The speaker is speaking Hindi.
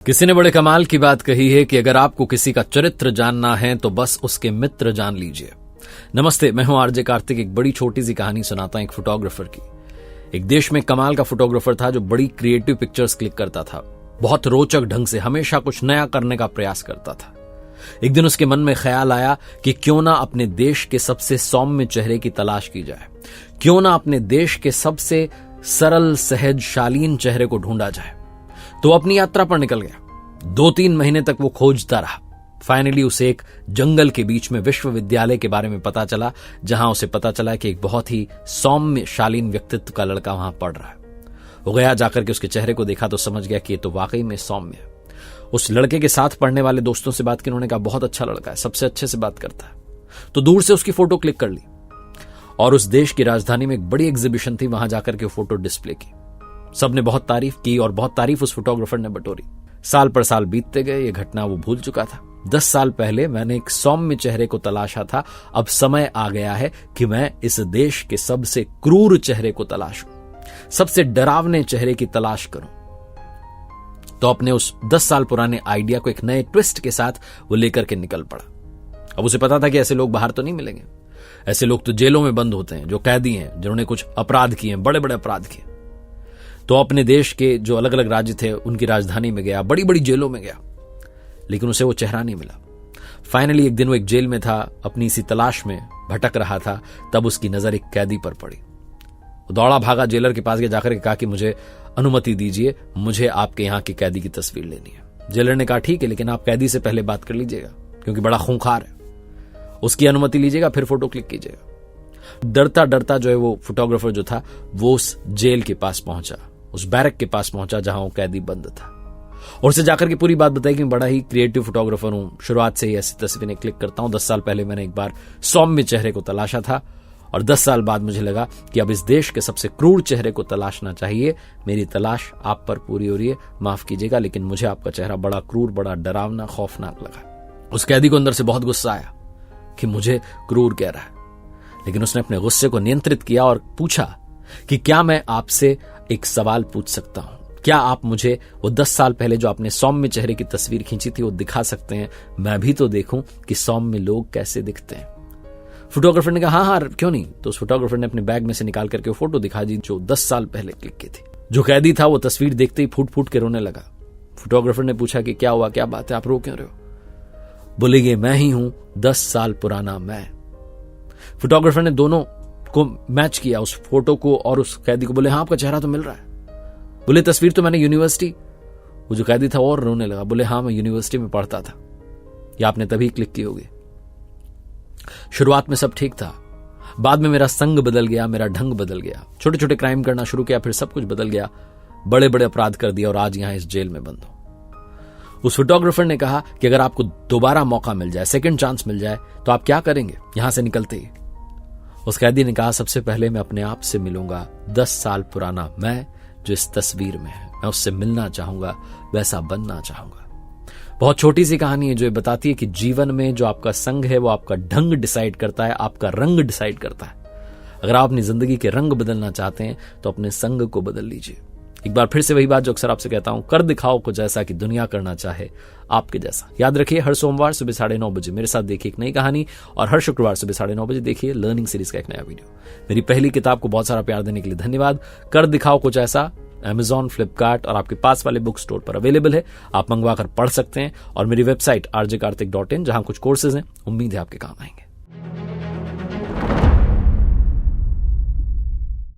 किसी ने बड़े कमाल की बात कही है कि अगर आपको किसी का चरित्र जानना है तो बस उसके मित्र जान लीजिए। नमस्ते, मैं हूं आरजे कार्तिक। एक बड़ी छोटी सी कहानी सुनाता हूं एक फोटोग्राफर की। एक देश में कमाल का फोटोग्राफर था जो बड़ी क्रिएटिव पिक्चर्स क्लिक करता था, बहुत रोचक ढंग से हमेशा कुछ नया करने का प्रयास करता था। एक दिन उसके मन में ख्याल आया कि क्यों ना अपने देश के सबसे सौम्य चेहरे की तलाश की जाए, क्यों ना अपने देश के सबसे सरल सहज शालीन चेहरे को ढूंढा जाए। तो अपनी यात्रा पर निकल गया। 2-3 महीने तक वो खोजता रहा। फाइनली उसे एक जंगल के बीच में विश्वविद्यालय के बारे में पता चला, जहां उसे पता चला कि एक बहुत ही सौम्य शालीन व्यक्तित्व का लड़का वहां पढ़ रहा है। वो गया, जाकर के उसके चेहरे को देखा तो समझ गया कि ये तो वाकई में सौम्य है। उस लड़के के साथ पढ़ने वाले दोस्तों से बात की, उन्होंने कहा बहुत अच्छा लड़का है, सबसे अच्छे से बात करता है। तो दूर से उसकी फोटो क्लिक कर ली और उस देश की राजधानी में एक बड़ी एग्जीबिशन थी, वहां जाकर के फोटो डिस्प्ले की। सबने बहुत तारीफ की और बहुत तारीफ उस फोटोग्राफर ने बटोरी। साल पर साल बीतते गए, ये घटना वो भूल चुका था। 10 साल पहले मैंने एक सौम्य चेहरे को तलाशा था, अब समय आ गया है कि मैं इस देश के सबसे क्रूर चेहरे को तलाशूं, सबसे डरावने चेहरे की तलाश करूं। तो अपने उस 10 साल पुराने आइडिया को एक नए ट्विस्ट के साथ वो लेकर के निकल पड़ा। अब उसे पता था कि ऐसे लोग बाहर तो नहीं मिलेंगे। ऐसे लोग तो जेलों में बंद होते हैं, जो कैदी हैं, जिन्होंने कुछ अपराध किए, बड़े बड़े अपराध किए। तो अपने देश के जो अलग अलग राज्य थे उनकी राजधानी में गया, बड़ी बड़ी जेलों में गया, लेकिन उसे वो चेहरा नहीं मिला। फाइनली एक दिन वो एक जेल में था, अपनी इसी तलाश में भटक रहा था, तब उसकी नजर एक कैदी पर पड़ी। वो दौड़ा भागा जेलर के पास गया, जाकर के कहा कि मुझे अनुमति दीजिए, मुझे आपके यहाँ की कैदी की तस्वीर लेनी है। जेलर ने कहा ठीक है, लेकिन आप कैदी से पहले बात कर लीजिएगा, क्योंकि बड़ा खूंखार है। उसकी अनुमति लीजिएगा, फिर फोटो क्लिक कीजिएगा। डरता डरता जो है वो फोटोग्राफर जो था वो उस जेल के पास पहुंचा, उस बैरक के पास पहुंचा जहां वो कैदी बंद था, और उसे जाकर के पूरी बात बताई कि मैं बड़ा ही क्रिएटिव फोटोग्राफर हूं, शुरुआत से ही ऐसी तस्वीरें क्लिक करता हूं। 10 साल पहले मैंने एक बार सौम्य चेहरे को तलाशा था और 10 साल बाद मुझे लगा कि अब इस देश के सबसे क्रूर चेहरे को तलाशना चाहिए। मेरी तलाश आप पर पूरी हो रही है, माफ कीजिएगा, लेकिन मुझे आपका चेहरा बड़ा क्रूर, बड़ा डरावना, खौफनाक लगा। उस कैदी को अंदर से बहुत गुस्सा आया कि मुझे क्रूर कह रहा है, लेकिन उसने अपने गुस्से को नियंत्रित किया और पूछा कि क्या मैं आपसे एक सवाल पूछ सकता हूं? क्या आप मुझे वो 10 साल पहले जो आपने सौम्य चेहरे की तस्वीर खींची थी वो दिखा सकते हैं? मैं भी तो देखूं कि सौम्य लोग कैसे दिखते हैं। फोटोग्राफर ने कहा हाँ क्यों नहीं। तो उस फोटोग्राफर ने अपने बैग में से निकाल करके वो फोटो दिखा दी जो 10 साल पहले क्लिक की थी। जो कैदी था वो तस्वीर देखते ही फूट फूट के रोने लगा। फोटोग्राफर ने पूछा कि क्या हुआ, क्या बात है, आप रो क्यों रहे हो? बोले ये मैं ही हूं, 10 साल पुराना मैं। फोटोग्राफर ने दोनों को मैच किया, उस फोटो को और उस कैदी को। बोले हाँ आपका चेहरा तो मिल रहा है। बोले तस्वीर तो मैंने यूनिवर्सिटी। वो जो कैदी था और रोने लगा। बोले हाँ मैं यूनिवर्सिटी में पढ़ता था, या आपने तभी क्लिक की होगी। शुरुआत में सब ठीक था, बाद में मेरा संग बदल गया, मेरा ढंग बदल गया, छोटे छोटे क्राइम करना शुरू किया, फिर सब कुछ बदल गया, बड़े बड़े अपराध कर दिया और आज यहां इस जेल में बंद हूं। उस फोटोग्राफर ने कहा कि अगर आपको दोबारा मौका मिल जाए, सेकंड चांस मिल जाए, तो आप क्या करेंगे यहां से निकलते ही? उस कैदी ने कहा सबसे पहले मैं अपने आप से मिलूंगा, 10 साल पुराना मैं जो इस तस्वीर में है, मैं उससे मिलना चाहूंगा, वैसा बनना चाहूंगा। बहुत छोटी सी कहानी है जो ये बताती है कि जीवन में जो आपका संग है वो आपका ढंग डिसाइड करता है, आपका रंग डिसाइड करता है। अगर आप अपनी जिंदगी के रंग बदलना चाहते हैं तो अपने संग को बदल लीजिए। एक बार फिर से वही बात जो अक्सर आपसे कहता हूं, कर दिखाओ कुछ ऐसा कि दुनिया करना चाहे आपके जैसा। याद रखिए, हर सोमवार सुबह 9:30 बजे मेरे साथ देखिए एक नई कहानी, और हर शुक्रवार सुबह 9:30 बजे देखिए लर्निंग सीरीज का एक नया वीडियो। मेरी पहली किताब को बहुत सारा प्यार देने के लिए धन्यवाद। कर दिखाओ कुछ ऐसा Amazon, फ्लिपकार्ट और आपके पास वाले बुक स्टोर पर अवेलेबल है। आप मंगवा कर पढ़ सकते हैं, और मेरी वेबसाइट rjkartik.in जहां कुछ कोर्सेज हैं, उम्मीद है आपके काम आएंगे।